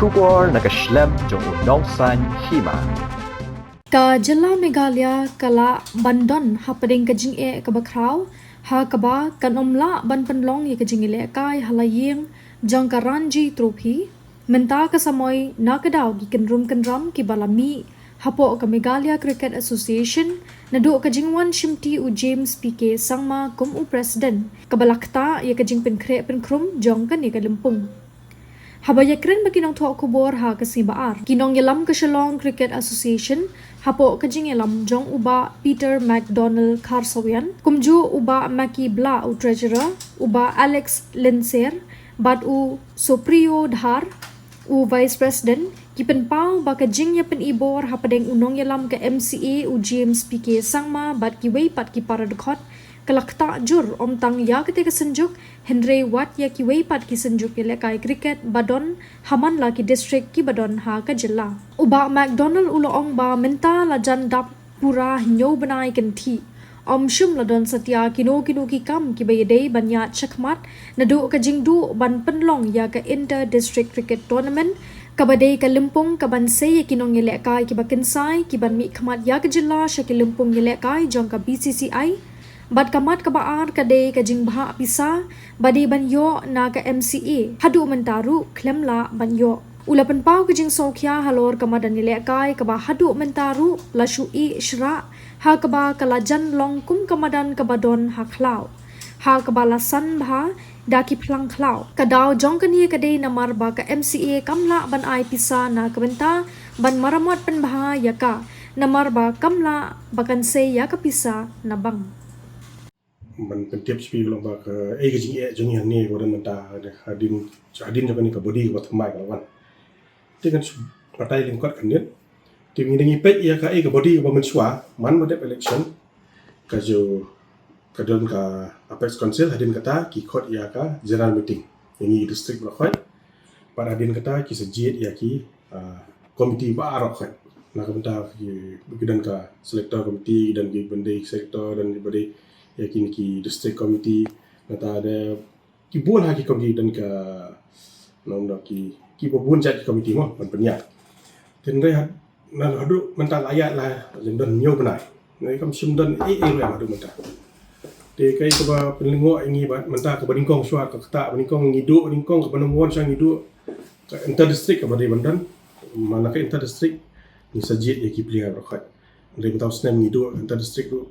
Shubor nakaslem jong unongsan Hima. Ka jala Meghalaya kala bandon hapading ka Jingïalehkai ka bakraw ha kaba kan omla ban Pynlong ye ka Jingïalehkai halaying jang ka Ranji trophy menta ka samoy nakadaw gi Kynram ki balami Hapoh ka Meghalaya Cricket Association nado ka jingwan shimti u James PK sangma kum u president kabalakta ye ka jing Kynrum jong kan ye ka Limpung Habaya kren makinong tuwa kubor ha kasibaar. Kinong yalam ka Shalong Cricket Association, Hapoh ka Jingïalam jong uba Peter McDonald Karsawian, kumju uba Maki Bla u treasurer, uba Alex Linser, bat u Soprio Dhar, u vice president, kipen pau ba ka Jingya pen ibor hapadeng unong yalam ka MCA u James PK sangma bat kiway pat ki para dekot, kalakta jur om tang ya kete ka senjuk Henry Wat ya ki weipat ki senjuk Jingïalehkai cricket badon haman la ki district ki badon ha ka jilla uba McDonald uloong ba menta la jandap pura nyo banai kan thi om shum la don satya kino ki kam ki bayade banya chakmat nadu ka jingdu ban Pynlong ya ka inter district cricket tournament kabadai ka Limpung ka ban se kinong Jingïalehkai ki bakinsai ki ban mi khamat ya ka jilla sha ki Limpung Jingïalehkai jong ka BCCI Bad kamat kabaar kadai ka jingbha pisa badi banyo na ka MCA hadu mentaru klemla banyo ulapan pau ka jing sokya halor kamadan Jingïalehkai kaba hadu mentaru lashu I shra ha kaba kalajan longkum kamadan kabadon ha klau ha kaba lasan bha daki plang klau kadaw jong kani kadai namar ba ka MCA kamla ban ai pisa na kabenta ban maramot pen bha yaka namar ba kamla bakan se ya ka pisa na bangมันเป็นเทียบชีวิตลงมาก็ไอ้ก็จริงจงอย่างนี้ก็เดินมันตาดินจะเป็นกับบอดี้กับทำไมกันวันที่กันมาไต่ลิงกัดกันเนี้ยที่มีอย่างนี้เป็ดก็ไอ้กับบอดี้กับมันชัวมันมาได้เอเล็กชันก็จะก็เดินกับอเปกซ์คอนเซิลดินกับตากี่คนก็เจเนอเรลมีติ้งอย่างนี้ดิสตริกต์ละคนปาราดินกับตากี่สจีดกี่คอมมิตี้บ้าละคนนักบันดากี่เดินกับ selector committee danกี่บันได selector danกี่yakin ki district committee nata ada ki buan ha ki committee dan ka nom da ki buan chat committee mo man penya tin re hat nan hadu menta ayat la dan nyo banai ngai kam sim dan re hadu menta te kai ko ba penlingo ingi ba menta ka baningkong suat ka ta baningkong ngidu baningkong ka banamon sang ngidu ka inter district ka badai bandan mana ka inter district ni sajid ya ki player rakhat re menta snem ngidu inter district tu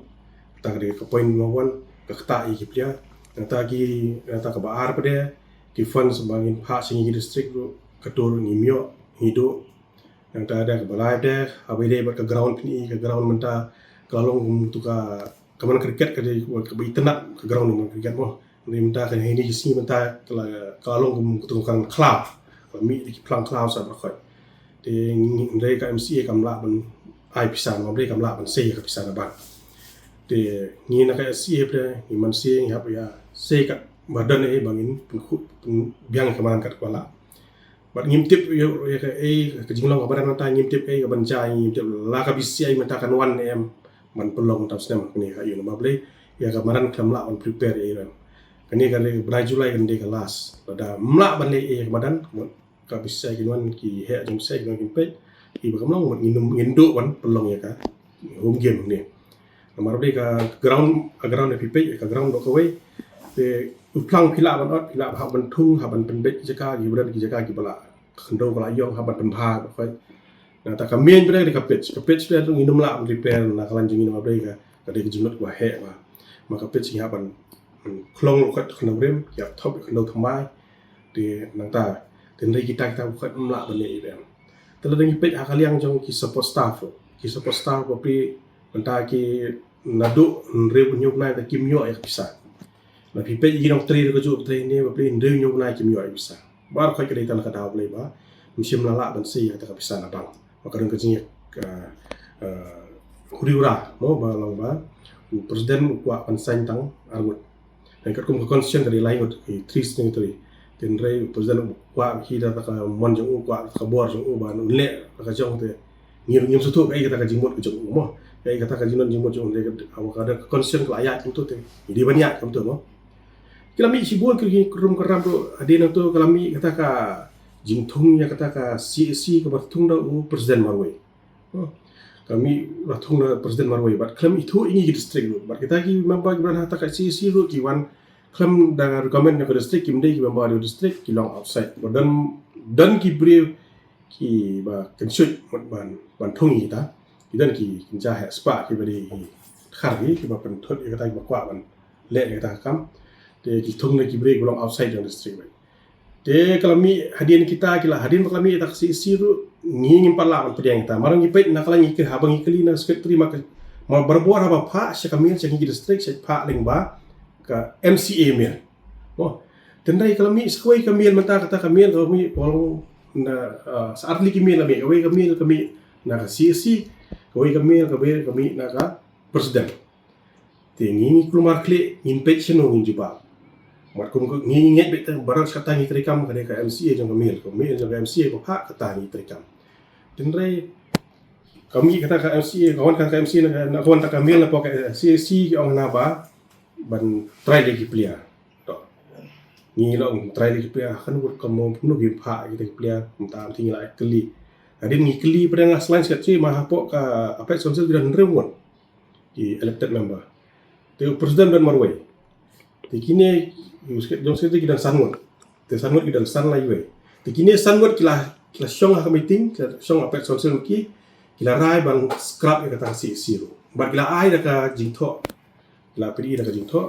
tak ada ke poin mawan ke kata iki plia nata ke baar pada ki fund sebangin hak singi district tu ketur ngimyo hidu nata ada ke balai de abide ber ke ground ni ke ground menta kalong tu ka kaman cricket ke ke internet ke ground ni cricket mo ni menta ke ini si menta kalong tu kan cloud mi ki plang cloud sa berkhot de ndai ka MCA kamla ban ai pisan mo bre kamla ban se ka pisan ban te ni na ka siap le ni man siang ya ya se ka badan e bangin biang ka man kat kwala bat ngimtip ya ka ka jinglong ka badan ta ngimtip ka banca ngimtip la ka bisi ai mata kan wan em man Pynlong ta snem ni ka yu na ble ya ka maran klamla on prepare e ran kani ka le bra Julai kan de ka las pada mla ban le e ka badan ka bisi ai wan ki he jong se kan pe ki ba kamlong ngindu wan Pynlong ya ka home game ni Namar ka ground pipe ka ground dok away te uplang pila ban ot pila ha ban thung ha ban penbet jaka gi budan gi jaka gi bala khndo bala yong ha ban pemha ko na ta kamien bre ka pitch bre tu nginum la repair na kalan jingin ma bre ka de junot wa he wa maka pitch ha ban klong ko khno brem ya thop khno thamai te nang ta ten ri kita ko mla ban le bre tele ding pitch ha kaliang jong ki support staff ko pri menta ki nadu rew nyuk na ta kim yo ya bisa na pi pe yi nong tri ko ju tri ni ba pin rew nyuk na kim yo ya bisa bar khoi ka dei tan ka daw ble ba msim la ban si ya ta ka bisa na bang maka dong ka jing ka huriura mo ba long ba presiden kwa pan sain tang argut dan ka kum ka conscience ka dei lai ngot 3 sting 3 ten re presiden kwa hi da ta ka mon jong kwa ka bor jong ba nu le ka jong te ngim sutu ka ka jingmot ka jong mo kai kata ka jinon jingmo jong de awakada concern ko ayat itu te di banyak kam tu mo kilami si buan ki rum karam tu adina tu kalami kata ka jing thung ya kata ka CSC ka bertung da presiden marwai kami ratung da presiden marwai bat klam itu ingi ki district lu bat kita ki member ki berana ta ka CSC lu ki wan klam da government na district ki mdei ki member di district ki long outside dan ki bre ki ba kensut ban thung yi ta ki dan ki ja ha spa ki bari khari ki ba pen thot ki kata ki ba kwa ban le ki kata kam te ki thung na ki bre ki long outside yang district te kalami hadian kita kila hadian kalami tak siru ngingin pala an pediang kita marang ipet nak lang ikir habang ikli na sekretari mak mau berbuat apa pak syakamian syangi distrik syak pak lengba ka MCA mil oh tendai kalami sekoi kamil menta kata kamil kami kalau na saat li kimil kami kami na ka CC koi kamil kami na ka presiden te ngingi keluar klik impet seno ngi jubak mat kum nginget bet barang kata ni trikam ka ka MCA jang kamil jang MCA ko hak kata ni trikam tenrai kami kata ka MCA kawan ka MCA na kawan tak kamil na po ka CC ong na ba ban try lagi plia to ni long try lagi plia kan ur kamu penuh bi pha kita plia entam ting la keli ada ni keli pada ngaslan sekali mah Hapoh ka apa sonsel dan rewon di elected member tu presiden dan marwai tikine jong sekali kita sanwat te sanwat kita san lai we tikine sanwat kila syong ha meeting syong apa sonsel ki kila rai bang scrap kata si siru ba kila ai da ka jingtho kila pedi da ka jingtho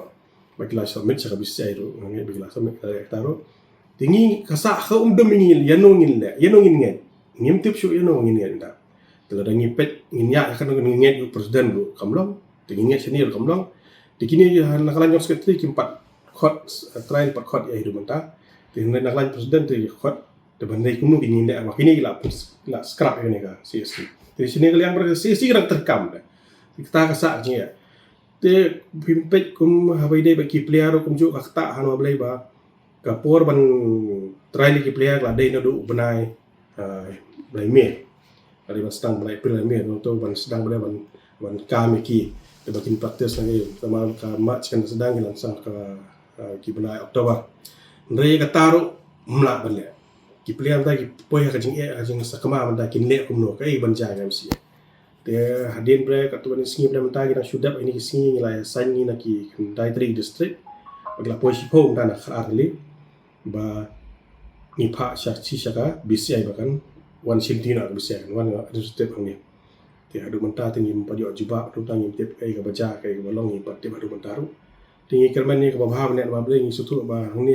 ba kila submit sa bisa iru ngai ba kila submit ka taro tingi kasa kha dum ngin yanongin ngai ngim tip shu yanongin ngai da tela da ngipet nginya kan ngai presiden bu kamlong tingi ngai senior kamlong tikine nakalan jong sekretari kimpat khot trial pat khot ya hidu menta tin nakalan presiden ti khot de bandai kunu kini ndak ma kini la scrap ini ka CSC ti sini kalian ber CSC kan terkam dah kita kasak je ya te pimpet kum habai dei bagi player kum ju kakta hanu blai ba kapor ban trial ki player la dei no du benai blai me dari ban sedang blai blai me no to ban sedang blai ban kami ki de bakin practice lagi sama ka match kan sedang langsung ke ki benai Oktober ndrei ka taru mla ban le ki player ta ki poi ka jing sakama ban ta kin le kum no kai ban ja MC te hadin bre ka tu ni singi bre menta ki na shudap ini ki singi la sangi na ki dai 3 district bagla poi si phom ta na khar li ba ni pha syak chi syaka BCI bahkan wan sintina BCI wan district ni te adu menta te ni pa jo juba tu ta ni tip kai ka baja kai ka balong ni pa te adu menta ru tingi kerman ni ka ba ne ba ble ni sutu ba ni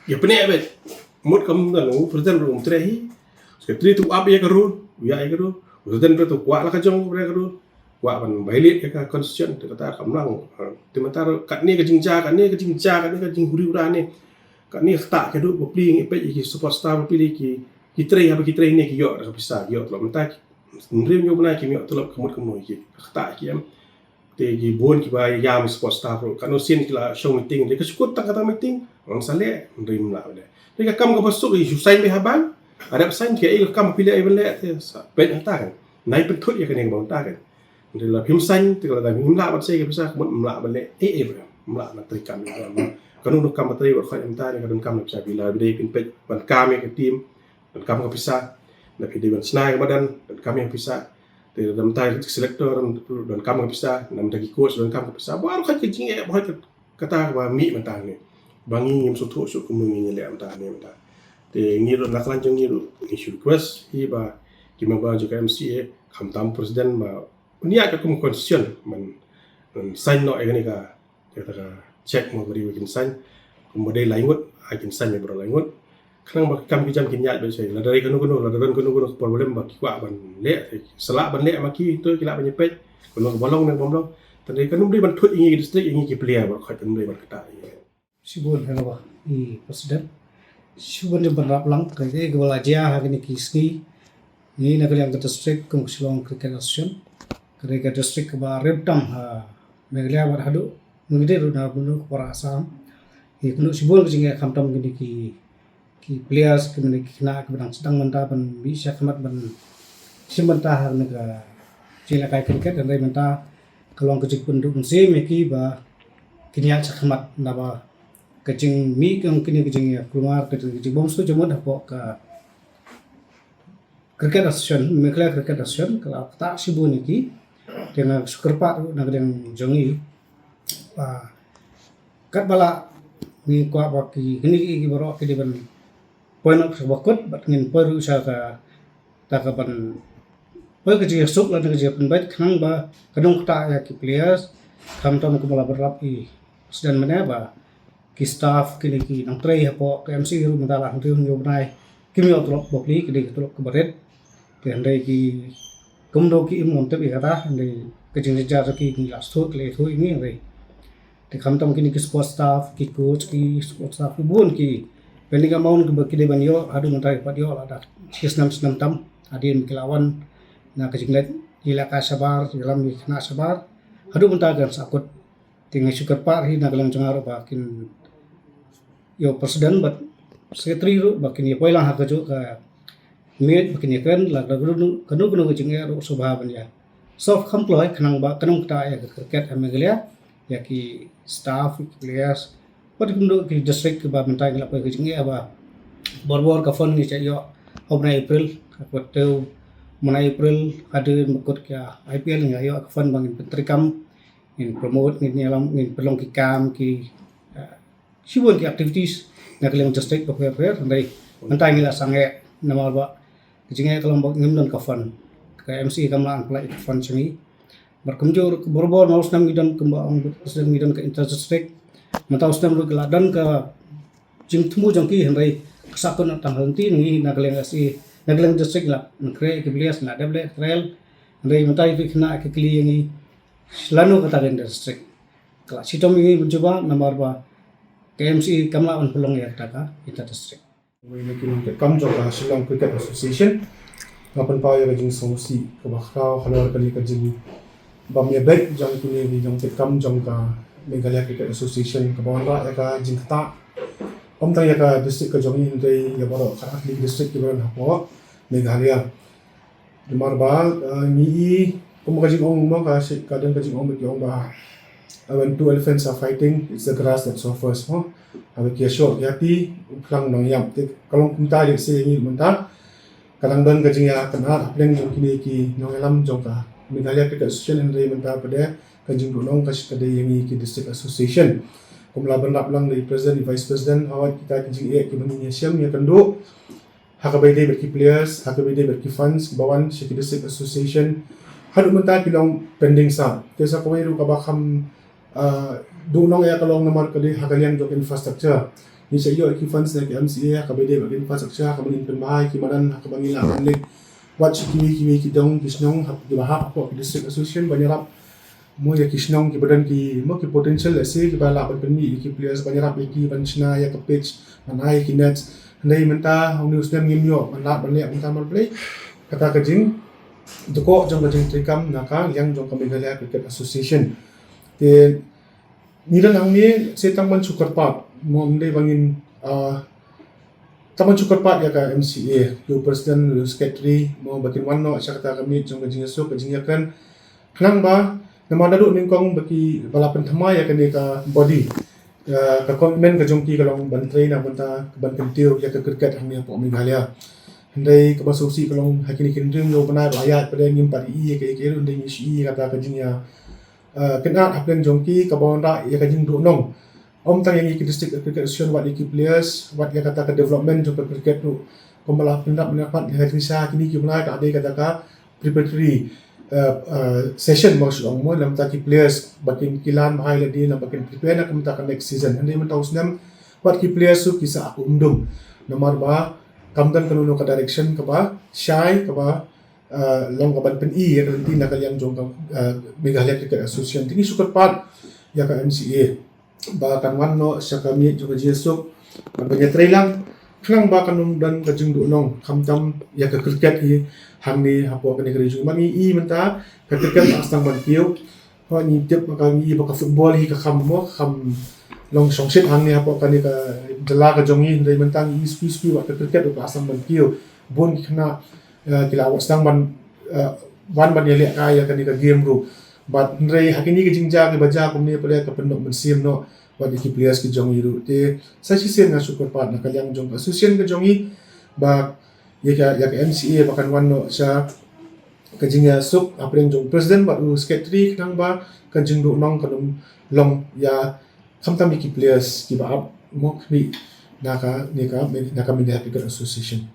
ya pene bet mut kam da lu presiden rum trehi sekretari tu ab ya ka ru ya ka ru presiden tu kwa la ka jong bre ka ru kwa ban bailit ka constitution tu kata kamlang te menta kat ni ka jingja kat ni ka jing huri ura ni kat ni khta ka du pli ngi pe ki superstar pli ki trei ha ki trei ni ki yo ka bisa yo tu menta ndri nyu bna ki mi tu lop kamut kamu ki khta ki am te ki bon ki ba yam superstar ro kan sin ki la show meeting de ka sukut tak kata meeting orang sale ndri mla de de ka kam ka basuk i susain be haban ada pesan ki ai kam pilih ai bele te pe ta kan nai pen thut ya kan bang ta kan de la phim san te la da him la ban se ka bisa kamut mla bele mla na tri kam kan nu kam tri ba khat am ta ni ka dun kam na bisa bila de pin pe ban kam ke tim ban kam ka bisa na pidi ban snai badan dan kami yang bisa de dam tai selector dan kami bisa nam dagi coach dan kami bisa baru khat jing ba kata ba mi mentang ni bangi ngim so tho so kum ngi le am ta ni menta te ngi ro naklan jong ngi ro ni shul quest hi ba ki ma ba juga MCA kham tam presiden ba ni ya ka kum constitution man sign no ai ka kata ka check mo bari we kin sign kum ba dei laingot ai kin sign bro laingot khang ba kam ki jam kin ya be sei la dari kanu la daran kanu problem ba ki kwa ban le sala ban le ma ki to ki la ban pet kanu bolong ne bomlong tadi kanu bri ban thut ingi district ingi ki player ba khat kanu bri ban kata Sibul hello I presiden Sibul ni berap lang kaya gawal aja hari ni kisni ni nak yang ke district kum silong cricket association kaya ke district ke reptam ha Meghalaya berhadu mengide runa bunu para asam I kunu sibul jinga kamtam gini ki players kini kena kebenang sedang mentah ban bisa kemat ban simantah naga Jingïalehkai cricket dan dari mentah kalau kecik penduk nsi meki ba kini aja kemat naba ke kejing mi kang kini kejing ya keluar kejing bom stu cuma Hapoh ka Cricket Association Meghalaya Cricket Association kalau tak sibu niki dengan sukerpat nak dengan jongi kat bala ni kuat baki ini baru ke depan point of bakut bat ngin peru sa ka ta ka ban per ke suk la ke pen bait khang ba kadung ta ya ki players kam tom ko mala berap i sedang mana ba ki staff kini ki nang trai Hapoh ke MC ru mandala hang riu nyob nai kimi otrok bokli ke de otrok ke baret ke andai ki kumdo ki imon te bi kata andai ke jing jar ki ni last thot le thui ni re te kam tom kini ki squad staff ki coach ki squad staff bun ki pending amount ke baki de ban yo adu mantai pat yo ada sistem tam adin kilawan na ke jinglet ila ka sabar dalam ni kena sabar adu mantai kan sakut tingai syukur par hi na kalang jangaro bakin yo presiden bat secretary ru bakin ye poilang ha kaju ka met bakin ye kan la guru kanu ke jingya ru subha ban ya soft employ kanang ba kanang ta ya cricket Meghalaya ya ki staff players pat kundo ki district ke ba mentai la ke jingya ba bor ka fon ni cha yo hobna April ka teu mana April ada makut kya IPL ni yo ka fon bangin petrikam in promote ni alam in pelong ki kam ki sibuan ki activities na kelang district ko fair andai mentai ni la sange Namar ba jingai kalau bak ngim don ka fon ka MC kamlaan play fon chimi berkumjur borbor mau senam gidan kembang sedang gidan ke inter district matau senam ru keladan ka jing tumu jangki hendai kesakon tang henti ni na kelang asi na kelang district la kre ke blias na deble trail andai mentai tu kena ke kli ni selalu kata gen district kalau sitom ini mencoba Namar ba KMC kamlaan pelong ya kata inter district Ini kini kam jangka Shillong Cricket Association ngapan pa ya jing solusi ke bakau halor kali ke jing bam ya baik jang kini di jang kam jangka Meghalaya Cricket Association ke bawah ra ya ka jing kata om ta ya ka district ke jang ni dei ya baru ka atli district ke bawah Hapoh Meghalaya Namar ba ni kum ka jing ong mo ka kadang ka jing ong ke ong ba when two elephants are fighting it's the grass that suffers avec ya short ya ti uklang nang yam te kalong kumta ye se ni menta kadang don ka jing ya kana apleng jong kini ki nong elam jong ka Meghalaya Cricket Association re menta pada ka jing donong ka shikade yang ki district association kumla bandap lang dari president vice president awat kita ki jing ki bani siam ya kando hakabai de ki players hakabai de ki funds bawan shiki district association hadu menta ki long pending sa kesa ko ru ka bakam dunong ya kalong Namar kali hakalian jok infrastructure ni sa iyo ki funds na ki MCA ka bede bagi infrastructure ka bani penmai ki madan ka bangi la banlik wat ki dong kisnong hap di bahap ko district association banyarap mo ya kisnong ki badan ki mo ki potential la se ki bala ban penmi ki players banyarap ki banchna ya ka pitch manai ki net nei menta news dem ngimyo manla banle menta mar play kata ka jing doko jong ka jing trikam naka yang jong ka Meghalaya Cricket Association te nilang ang ni se tangman sukarpat mo mde bangin tangman sukarpat ya ka MCA yo president yo secretary mo bakin wanno asya kata kami jong kajing so kajing yakan klang ba namada do ningkong baki balapan thamai ya kan ka body ka commitment ka jong ki kalong ban train na banta ban pentiu ya ka cricket hang ni Hapoh Meghalaya hendai ka basusi kalong hakini Kynrum yo bana ayat pada ngim pari i ke ndai ni shi kata kajing ya kena aplen jongki ka bawanda ya ka jing do nong om tang yang ki district cricket association wat ki players wat ya kata ka development jong cricket tu komala pindak mendapat ya bisa kini ki bana ka ade kata ka preparatory session maksud mo lam ta ki players bakin kilan mahai la di lam bakin prepare na kumta ka next season ande man taus nam wat ki players su kisa aku undum Namar ba kamdan kanuno ka direction ka ba shy ka ba long kaban pen i ya kan tinda kalian jong ka Meghalaya Cricket Association tingi sukat pat ya ka MCA ba kan wanno sa kami jong jesok banyak trailang klang ba kanung dan ka jing do nong kamtam ya ka cricket hi hamni Hapoh ka negeri jong mangi i menta ka cricket astang ban piu ho ni tip ka ni ba ka football hi ka kham mo kham long songsit hamni Hapoh ka ni ka jala ka jong hi ndai mentang i spi wa ka cricket ka astang ban piu bon khna kila wasang ban wan ban yele ka ya kan ka game ru but ndrei hakini ke jingja ke baja kumni pale ka pendok mensim no Wat iki players ki jong iru te sachi sen nga super part na kalyang jong association ke jongi ba ya ka MCA bakan wano sa kajingya suk apreng jong president ba secretary nang ba kajing do nong kanum long ya khamtam iki players ki ba up mok bi naka media association